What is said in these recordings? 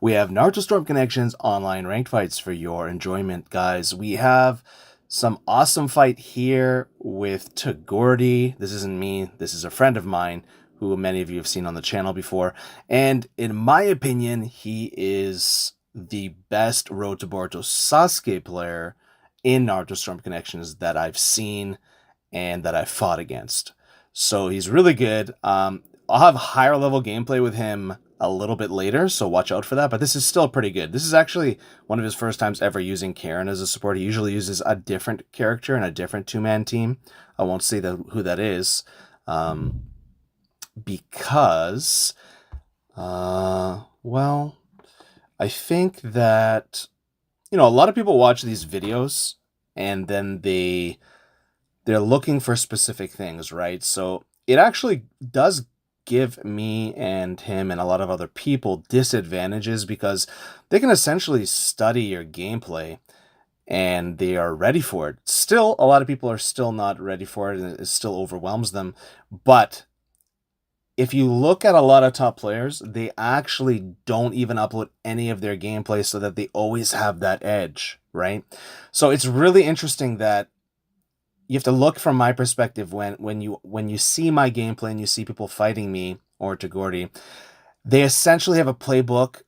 We have Naruto Storm Connections online ranked fights for your enjoyment, guys. We have some awesome fight here with Tagordi. This isn't me, this is a friend of mine who many of you have seen on the channel before. And in my opinion, he is the best Road to Boruto Sasuke player in Naruto Storm Connections that I've seen and that I've fought against. So he's really good. I'll have higher level gameplay with him a little bit later, so watch out for that, but this is still pretty good. This is actually one of his first times ever using Karen as a support. He usually uses a different character in a different two-man team. I won't say who that is, because, well, I think that, a lot of people watch these videos, and then they're looking for specific things, right? So it actually does give me and him and a lot of other people disadvantages because they can essentially study your gameplay and they are ready for it. Still, a lot of people are still not ready for it and it still overwhelms them. But if you look at a lot of top players, they actually don't even upload any of their gameplay so that they always have that edge, right? So it's really interesting that you have to look from my perspective when you see my gameplay and you see people fighting me or Tagordi, they essentially have a playbook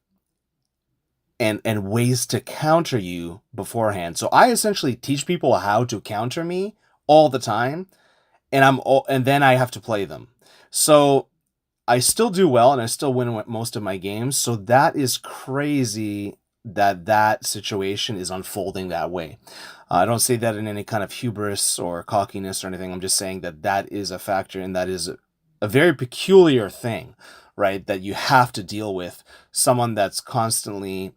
and ways to counter you beforehand. So I essentially teach people how to counter me all the time, and then I have to play them. So I still do well and I still win most of my games. So that is crazy that situation is unfolding that way. I don't say that in any kind of hubris or cockiness or anything. I'm just saying that is a factor and that is a very peculiar thing, right? That you have to deal with someone that's constantly,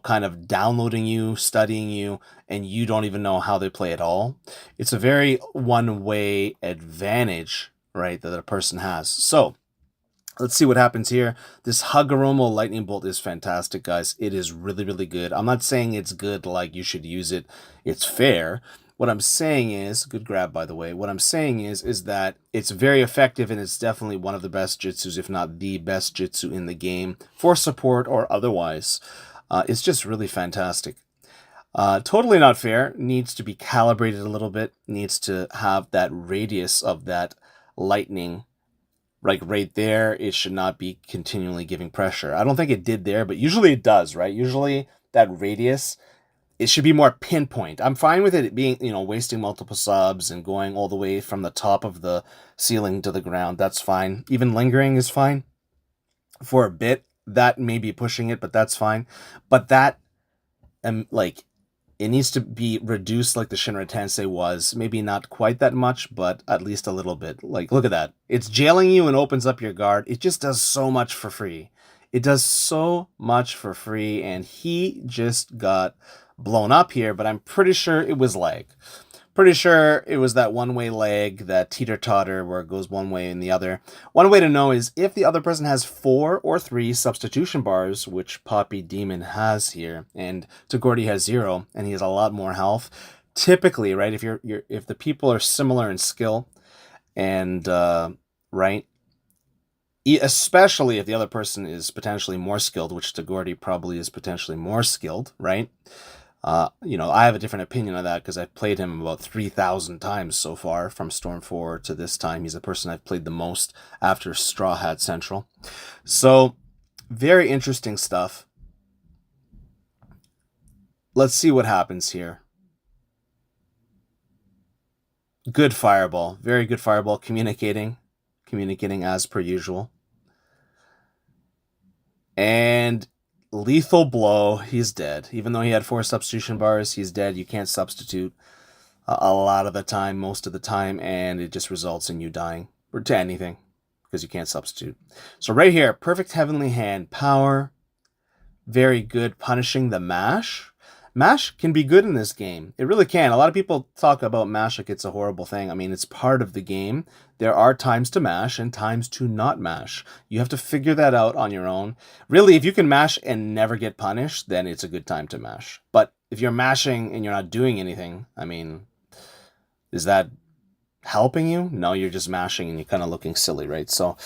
kind of downloading you, studying you, and you don't even know how they play at all. It's a very one-way advantage, right, that a person has. So let's see what happens here. This Hagoromo Lightning Bolt is fantastic, guys. It is really, really good. I'm not saying it's good like you should use it. It's fair. What I'm saying is, good grab, by the way. What I'm saying is that it's very effective and it's definitely one of the best jutsus, if not the best jutsu in the game for support or otherwise. It's just really fantastic. Totally not fair. Needs to be calibrated a little bit. Needs to have that radius of that lightning. Like right there, it should not be continually giving pressure. I don't think it did there, but usually it does, right? Usually that radius, it should be more pinpoint. I'm fine with it being, wasting multiple subs and going all the way from the top of the ceiling to the ground. That's fine. Even lingering is fine. For a bit, that may be pushing it, but that's fine. But that, it needs to be reduced like the Shinra Tensei was. Maybe not quite that much, but at least a little bit. Like, look at that. It's jailing you and opens up your guard. It just does so much for free. It does so much for free, and he just got blown up here, but I'm pretty sure it was lag. Pretty sure it was that one-way lag, that teeter-totter where it goes one way and the other. One way to know is if the other person has 4 or 3 substitution bars, which Poppy Demon has here, and Tagordi has 0, and he has a lot more health. Typically, right, if the people are similar in skill, and right, especially if the other person is potentially more skilled, which Tagordi probably is potentially more skilled, right? I have a different opinion on that because I've played him about 3,000 times so far from Storm 4 to this time. He's the person I've played the most after Straw Hat Central. So, very interesting stuff. Let's see what happens here. Good fireball. Very good fireball. Communicating as per usual. And lethal blow. He's dead. Even though he had 4 substitution bars, he's dead. You can't substitute a lot of the time, most of the time, and it just results in you dying or to anything because you can't substitute. So right here, perfect heavenly hand power. Very good punishing the mash. Mash can be good in this game. It really can. A lot of people talk about mash like it's a horrible thing. I mean, it's part of the game. There are times to mash and times to not mash. You have to figure that out on your own. Really, if you can mash and never get punished, then it's a good time to mash. But if you're mashing and you're not doing anything, I mean, is that helping you? No, you're just mashing and you're kind of looking silly, right? So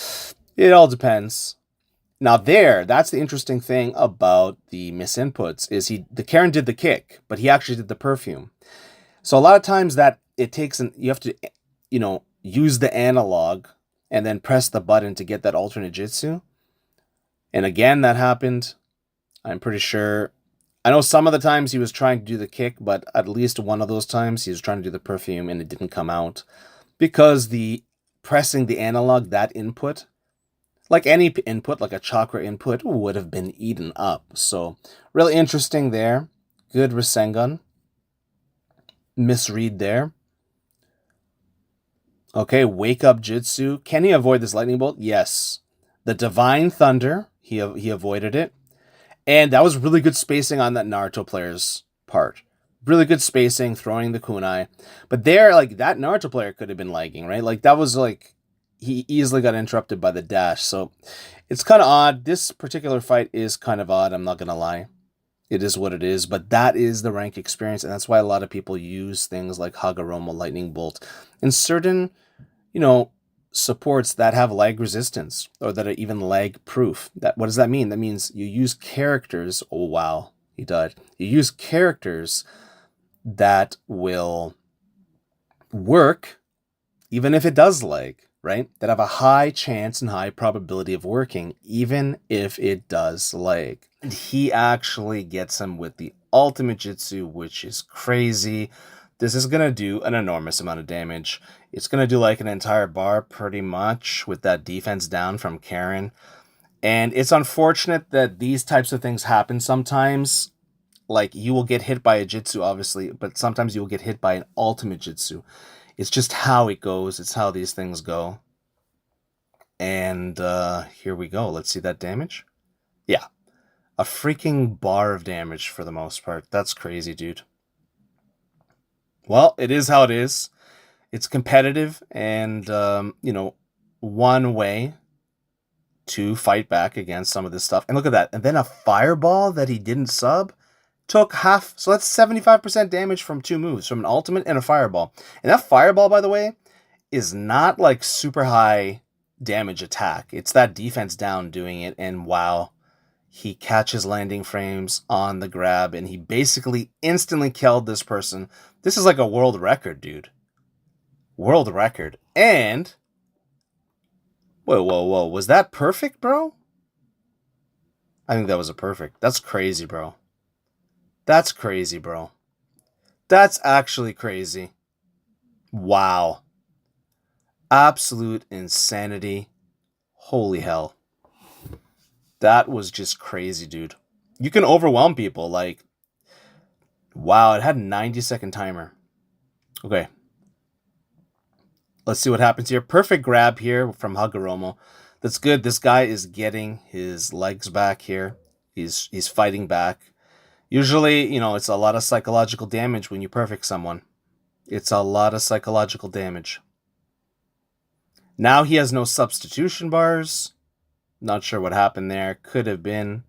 it all depends. Now that's the interesting thing about the misinputs is the Karen did the kick, but he actually did the perfume. So a lot of times that it takes you have to, use the analog and then press the button to get that alternate jutsu. And again, that happened. I'm pretty sure. I know some of the times he was trying to do the kick, but at least one of those times he was trying to do the perfume and it didn't come out because the pressing the analog, that input, like any input, like a chakra input, would have been eaten up. So really interesting there. Good Rasengan. Misread there. Okay, wake up jutsu. Can he avoid this lightning bolt? Yes. The divine thunder, he avoided it. And that was really good spacing on that Naruto player's part. Really good spacing, throwing the kunai. But there, like, that Naruto player could have been lagging, right? Like, that was like, he easily got interrupted by the dash. So it's kind of odd. This particular fight is kind of odd, I'm not going to lie. It is what it is, but that is the rank experience, and that's why a lot of people use things like Hagoromo, Lightning Bolt, in certain, supports that have lag resistance or that are even lag proof. What does that mean? That means you use characters. Oh wow, he died. You use characters that will work even if it does lag, right? That have a high chance and high probability of working even if it does lag. And he actually gets him with the ultimate jutsu, which is crazy. This is going to do an enormous amount of damage. It's going to do like an entire bar pretty much with that defense down from Karen. And it's unfortunate that these types of things happen sometimes. Like, you will get hit by a jutsu, obviously, but sometimes you will get hit by an ultimate jutsu. It's just how it goes. It's how these things go. And here we go. Let's see that damage. Yeah. A freaking bar of damage for the most part. That's crazy, dude. Well, it is how it is. It's competitive, and one way to fight back against some of this stuff. And look at that. And then a fireball that he didn't sub took half. So that's 75% damage from two moves, from an ultimate and a fireball. And that fireball, by the way, is not like super high damage attack. It's that defense down doing it. And wow, he catches landing frames on the grab, and he basically instantly killed this person. This is like a world record, dude. World record. And whoa. Was that perfect, bro? I think that was a perfect. That's crazy, bro. That's crazy, bro. That's actually crazy. Wow. Absolute insanity. Holy hell. That was just crazy, dude. You can overwhelm people. Like, wow, it had a 90-second timer. Okay. Let's see what happens here. Perfect grab here from Hagoromo. That's good. This guy is getting his legs back here. He's fighting back. Usually, it's a lot of psychological damage when you perfect someone. It's a lot of psychological damage. Now he has no substitution bars. Not sure what happened there. Could have been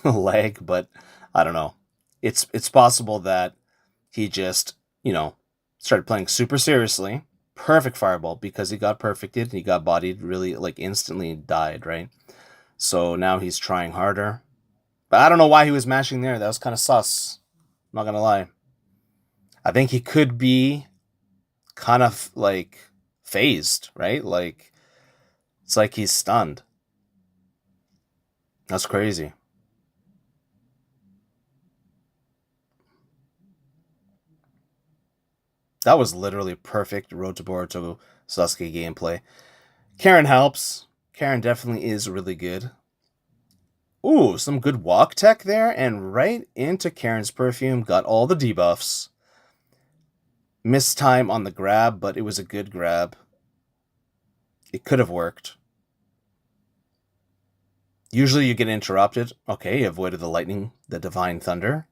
a lag, but I don't know. It's possible that he just, started playing super seriously. Perfect fireball because he got perfected and he got bodied really like instantly and died, right? So now he's trying harder. But I don't know why he was mashing there. That was kind of sus. I'm not going to lie. I think he could be kind of like phased, right? Like, it's like he's stunned. That's crazy. That was literally perfect Road to Boruto Sasuke gameplay. Karen helps. Karen definitely is really good. Ooh, some good walk tech there, and right into Karen's perfume, got all the debuffs. Missed time on the grab, but it was a good grab. It could have worked. Usually you get interrupted. Okay, avoided the lightning, the divine thunder.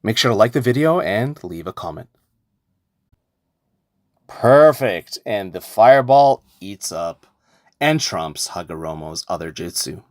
Make sure to like the video and leave a comment. Perfect. And the fireball eats up. and trumps Hagoromo's other jutsu.